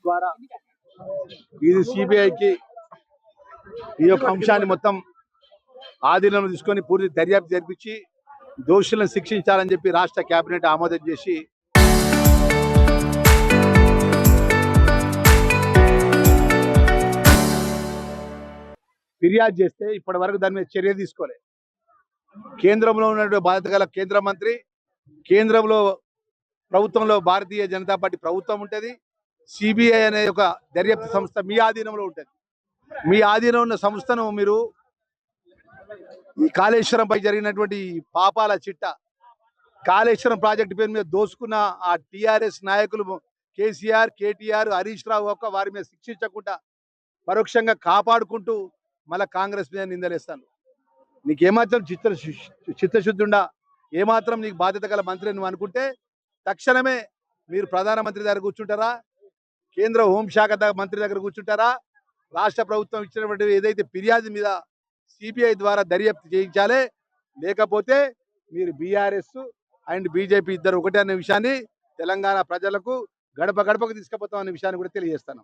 ద్వారా ఇది సిబిఐకి ఈ యొక్క అంశాన్ని మొత్తం ఆధీనంలో తీసుకొని పూర్తి దర్యాప్తు జరిపించి దోషులను శిక్షించాలని చెప్పి రాష్ట్ర కేబినెట్ ఆమోదం చేసి ఫిర్యాదు చేస్తే ఇప్పటి వరకు దాని మీద చర్య తీసుకోలేదు. కేంద్రంలో ఉన్నటువంటి బాధ్యత గల కేంద్ర మంత్రి, కేంద్రంలో ప్రభుత్వంలో భారతీయ జనతా పార్టీ ప్రభుత్వం ఉంటుంది. సిబిఐ అనే ఒక దర్యాప్తు సంస్థ మీ ఆధీనంలో ఉంటుంది. మీ ఆధీనంలో ఉన్న సంస్థను మీరు ఈ కాళేశ్వరంపై జరిగినటువంటి పాపాల చిట్ట, కాళేశ్వరం ప్రాజెక్టు పేరు మీద దోసుకున్న ఆ టిఆర్ఎస్ నాయకులు కేసీఆర్, కేటీఆర్, హరీష్ రావు ఒక్క వారి మీద శిక్షించకుండా పరోక్షంగా కాపాడుకుంటూ మళ్ళీ కాంగ్రెస్ మీద నిందలేస్తాను. నీకు ఏమాత్రం చిత్తశుద్ధి ఉండా, ఏమాత్రం నీకు బాధ్యత గల మంత్రి నువ్వు అనుకుంటే తక్షణమే మీరు ప్రధానమంత్రి దగ్గర కూర్చుంటారా, కేంద్ర హోంశాఖ మంత్రి దగ్గర కూర్చుంటారా, రాష్ట్ర ప్రభుత్వం ఇచ్చినటువంటి ఏదైతే ఫిర్యాదు మీద సిబిఐ ద్వారా దర్యాప్తు చేయించాలి. లేకపోతే మీరు బీఆర్ఎస్ అండ్ బీజేపీ ఇద్దరు ఒకటే అనే విషయాన్ని తెలంగాణ ప్రజలకు గడప గడపకు తీసుకుపోతాం అనే విషయాన్ని కూడా తెలియజేస్తాను.